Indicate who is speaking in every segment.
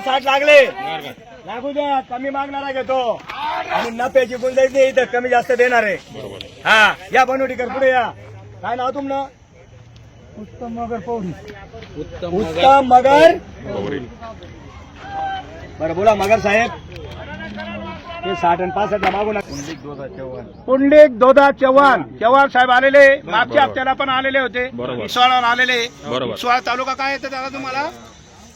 Speaker 1: 58 लागले लागू द्या. कमी मागणारा घेतो आणि नफ्याची गुंजाईश नाही इथं कमी जास्त देणार आहे. हा या बनवटीकर पुढे या. काय नाव तुमनं? उत्तम मगर पौरी. उत्तम मगर बरं बोला मगर साहेब. ते 60 आणि 65 ला मागू नका. पुंडलिक दोदा चव्हाण चव्हाण साहेब आलेले मागच्या हप्त्याला पण आलेले होते. इसवाळावर आलेले. इसवाळ तालुका काय येतं दादा तुम्हाला?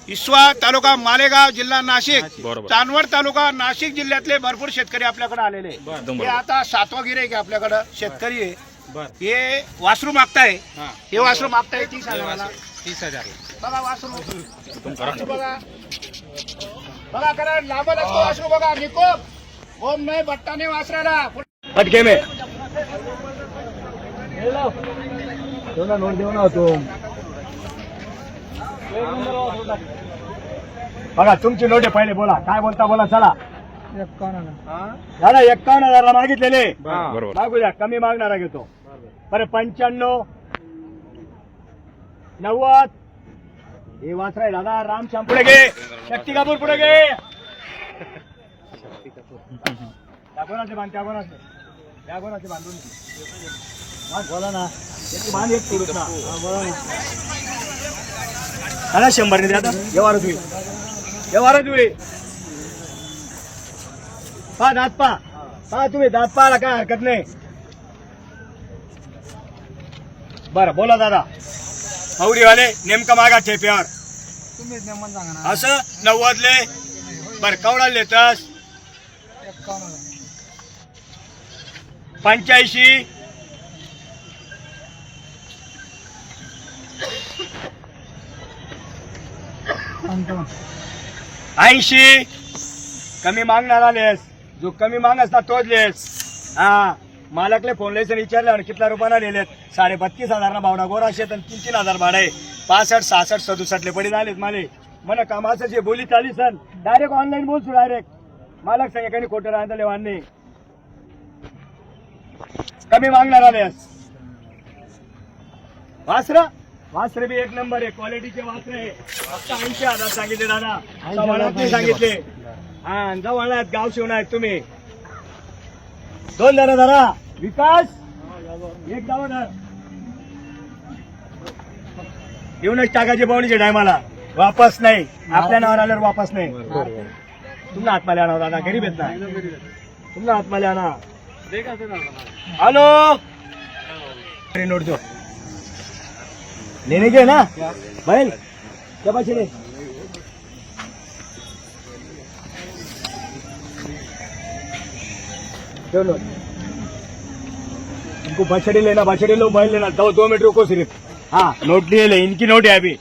Speaker 1: इसवाळ तालुका मालेगाव जिल्हा नाशिक. चांदवड तालुका नाशिक जिल्ह्यातले भरपूर शेतकरी आपल्याकडे आलेले. हे आता 7वा गिऱ्हाईक आहे आपल्याकडे. शेतकरी आहे. हे वासरू मागताय. हे वासरू मागताय 30,000.
Speaker 2: 30,000
Speaker 1: बघा वासरू बघा बघा करा लांब लागतो वासरू बघा. निकोप ओम नाही बट्टा नाही वासराला फटके में नोट देऊ ना तू. बघा तुमची नोट आहे पहिले. बोला काय बोलता बोला. चला 51,000 मागितलेले. मागू द्या. कमी मागणारा घेतो. बरं 95 90 हे वासरा आहे दादा. रामश्याम पुढे घे. शक्ती कपूर पुढे घे. त्या कोणाचे बांध त्या कोणाचे बांधून बोला ना. याची बांध एक सोडूच ना. बोला ना. 100 नाही आता व्यवहारात होईल. पा दात पा तुम्ही दात पाहाला काय हरकत नाही. बरं बोला दादा. मौरीवाले नेमकं मागा ठेप्यावर
Speaker 2: तुम्हीच नेमन सांगा ना.
Speaker 1: असं 90ले. बरं कवडाले तस 85 80 कमी मागणारा लेस. जो कमी मागस ना तोच लेस. हा मालकले फोन लायसन विचारलं आणि कितल्या रुपयाला लिहिलेत. 32,500 ना भावना गोरा शेत आणि 3,000 भाडे. 65 66 67 पडी झालेत माले. मला कामाचं जे बोली चाली सर डायरेक्ट ऑनलाईन बोलतो. डायरेक्ट मालक सांगे काही खोटं राहतं वाढणे. कमी मागणारा लेस. वासरे बी एक नंबर आहे. क्वालिटीचे वासरे आहे. फक्त 80,000 सांगितले दादा. सवालात सांगितले. हा जवळ गाव शिवण आहेत तुम्ही. 2 जण धरा. विकास एक गाव धर. येऊनच टाकायची पाहुणीच्या टायमाला वापस नाही. आपल्या नावावर आल्यावर वापस नाही. तुमना हातमाले आणा दादा. गरीब येत ना तुमना हातमाले आणा. हॅलो नोट दो लेने के ना बैल क्या बचे चलो इनको बछड़ी लेना. बछड़ी लो बैल लेना. 2 मिनट रुको सिर्फ. हाँ नोट लिए ले. इनकी नोट है अभी.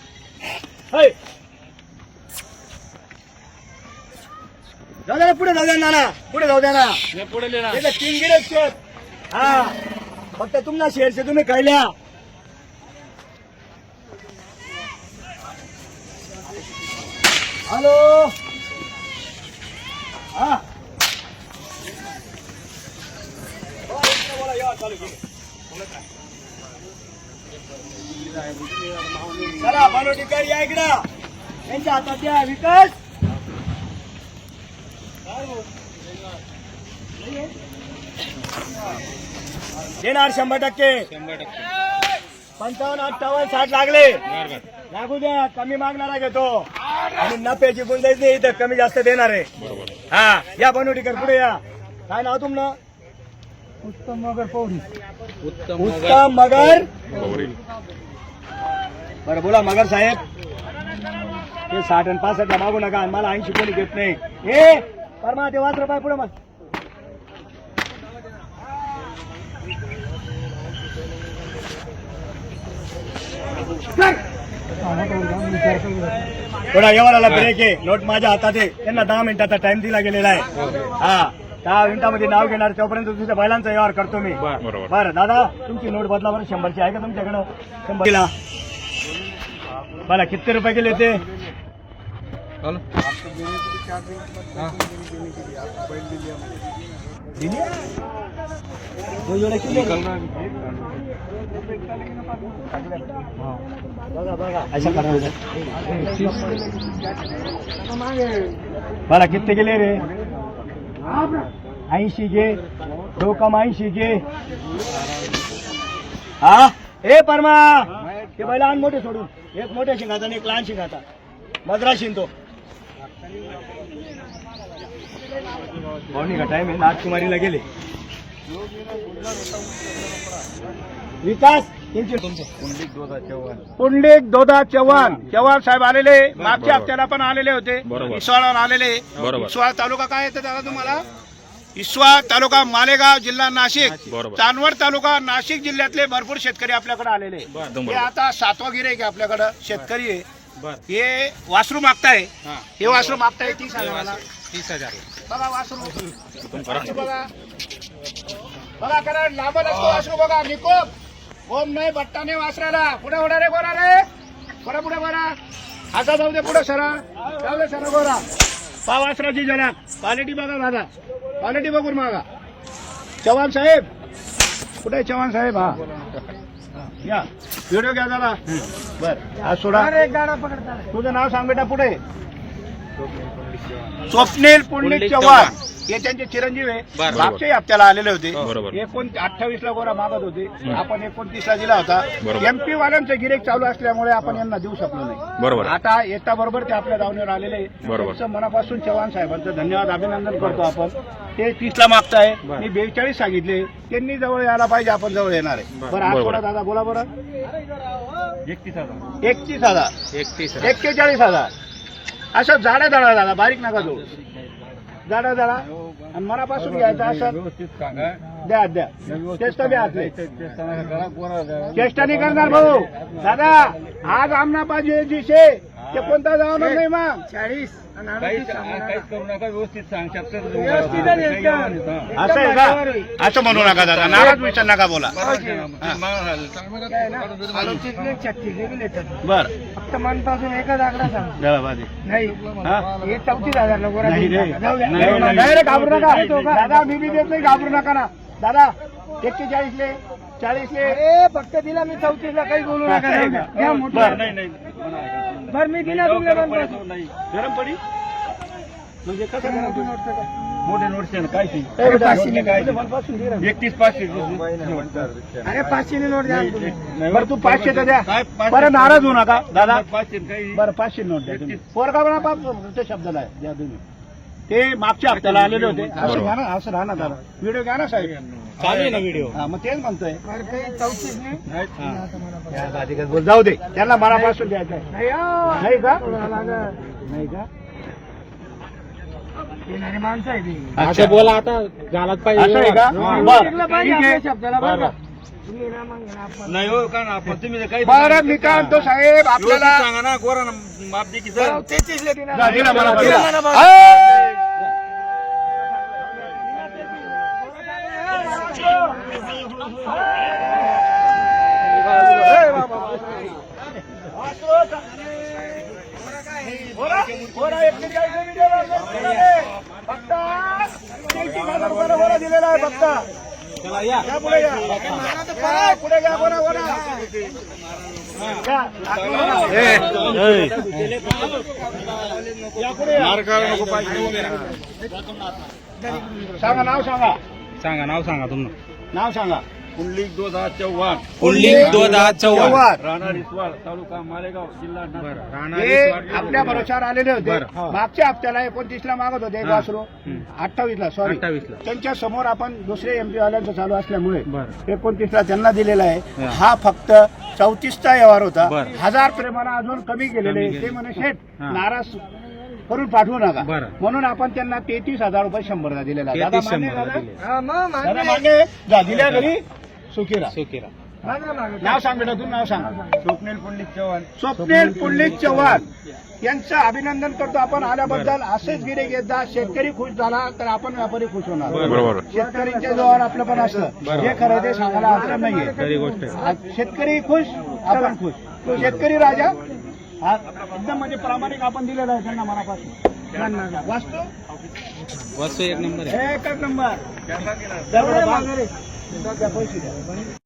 Speaker 1: दादा पुढे जाऊ द्या ना. पुढे जाऊ द्या ना. पुढे लेना 3 गिरेक शेत. हा फक्त तुमना शेअरचे तुम्ही खायल्या. हॅलो हा चला बनवटीकर या इकडं. यांच्या हातात द्या. विकास देणार 100%. 55 58 60 लागले लागू द्या. कमी मागणारा घेतो आणि नफ्याची गुंजाईश नाही इथं कमी जास्त देणार आहे. हा या बनवटीकर पुढे या. काय नाव तुमनं? उत्तम मगर पौरी. उत्तम मगर बरं बोला मगर साहेब. ते 60 आणि 65 ला मागू नका. मला 80 कोणी घेत नाही. हे परमा ते 5 रुपये पुढे मग. थोडा व्यवहाराला ब्रेक आहे. नोट माझ्या हातात आहे. त्यांना 10 मिनिटाचा टाइम दिला गेलेला आहे. हा 10 मिनिटामध्ये नाव घेणार तोपर्यंत तुझ्या बैलांचा व्यवहार करतो मी. बरं दादा तुमची नोट बदला बरं. 100ची आहे का तुमच्याकडं? 100 बरं किती रुपये गेले ते? बरं किती गेले रे 80 घे 2,80 घे हा ए परमा ते बैल आण मोठे सोडून एक मोठ्या शिंगाचा आणि एक लहान शिंगाचा मद्रा शिंतो पाहुणी का टाइम आहे नागकुमारीला गेले विकास पुंडलिक दोदा चव्हाण चव्हाण साहेब आलेले मागच्या हप्त्याला पण आलेले होते इसवाळावर आलेले इसवाळ तालुका काय येतं दादा तुम्हाला इसवाळ तालुका मालेगाव जिल्हा नाशिक चांदवड तालुका नाशिक जिल्ह्यातले भरपूर शेतकरी आपल्याकडे आलेले हे आता 7वा गिऱ्हाईक आहे आपल्याकडे शेतकरी आहे हे वासरू मागताय हे वासरू मागताय 30,000 बघा वासरू बघा करा लांब असतो वासरू बघा निकोप ओम नाही बट्टा नाही वासराला पुढे उडा रे गोरा रे पुढे पुढे गोरा हाता जाऊ दे पुढे सरा जाऊ दे सरा गोरा पा वासराची जरा क्वालिटी बघा दादा क्वालिटी बघून मागा चव्हाण साहेब कुठे चव्हाण साहेब हा या व्हिडिओ घ्या दादा बर हा सोडा तुझं नाव सांग बेटा पुढे स्वप्नील पुंडलिक चव्हाण हे त्यांचे चिरंजीव आहे मागच्याही हप्त्याला आलेले होते 28 ला गोरा मागत होते आपण 29 ला दिला होता एमपी वाल्यांचं गिरेक चालू असल्यामुळे आपण यांना देऊ शकलो नाही आता येता बरोबर ते आपल्या दावणीवर आलेले त्यांचं मनापासून चव्हाण साहेबांचं धन्यवाद अभिनंदन करतो आपण ते 30 ला मागताय मी 42 सांगितले त्यांनी जवळ यायला पाहिजे आपण जवळ येणार आहे बरं आज थोडा दादा बोला बरं 31,000 41,000 असं जाडा जाडा दादा बारीक नका जाऊ जाडा जाडा आणि मनापासून घ्यायचं असं द्या द्या चेष्टा बी आतले चेष्टा नाही करणार भाऊ दादा आज आमना पाहिजे जिशे ते कोणता जाणार नाही मग 40 करू नका व्यवस्थित सांग असं आहे का असं म्हणू नका दादा नाराज विचार नका बोला बर फक्त मनपासून एकच आकडा सांग नाही हे 34,000 नाही रे घाबरू नका दादा मी बी देत नाही घाबरू नका ना दादा 41 ले 40 ले फक्त दिला मी 34 ला काही बोलू नका बर मी दिला तुमच्या गरम पडी म्हणजे कसं मोठे नोटचे काय 31,500 अरे 500 नोट द्या बरं तू 500 तर द्या बरं नाराज होऊ नका दादा 500 बरं 500 नोट द्या पोरगा बघा ते शब्दाला आहे द्या तुम्ही ते मागच्या हप्त्याला आलेले होते असं घ्या ना असं राहा ना दादा व्हिडिओ घ्या ना साहेब चालू आहे ना व्हिडिओ हा मग तेच म्हणतोय जाऊ दे त्यांना मनापासून द्यायचं नाही का नाही का माणसं आहे असं बोला आता झालाच पाहिजे असं आहे का शब्दाला नाही हो का ना आपण तुम्ही काही बरं मी काय म्हणतो साहेब आपल्याला सांगा ना गोरा माप दे की दिला दिलेला आहे फक्त पुढे घ्या बोला बोला सांगा नाव सांगा तुमचं नाव सांगा पुंडलिक दोदा चव्हाण राणा रिसवाड तालुका मालेगाव जिल्हा आपल्या भरोशावर आलेले होते मागच्या हप्त्याला 29 ला मागत होते एक वासरू 28 ला सॉरी त्यांच्या समोर आपण दुसरे एमपी वाल्यांचं चालू असल्यामुळे 29 ला त्यांना दिलेला आहे हा फक्त 34चा व्यवहार होता 1000 प्रेमाला अजून कमी केलेले ते म्हणे शेठ नाराज करून पाठवू नका म्हणून आपण त्यांना 33,000 रुपये 100 दिलेला दिल्या घरी सुखीरा नाव सांग बेटा तू नाव सांग स्वप्नील पुंडलिक चव्हाण यांचं अभिनंदन करतो आपण आल्याबद्दल असेच गिऱ्हाईक घेत जा शेतकरी खुश झाला तर आपण व्यापारी खुश होणार शेतकऱ्यांच्या जवळ आपलं पण असतं हे खरं ते सांगायला अर्थ नाहीये शेतकरी खुश आपण खुश शेतकरी राजा हा एकदम म्हणजे प्रामाणिक आपण दिलेला आहे त्यांना मनापासून. वास्तू
Speaker 2: वस्तू एक नंबर आहे.
Speaker 1: एकच नंबर. द्या बरं, द्या पैसे द्या.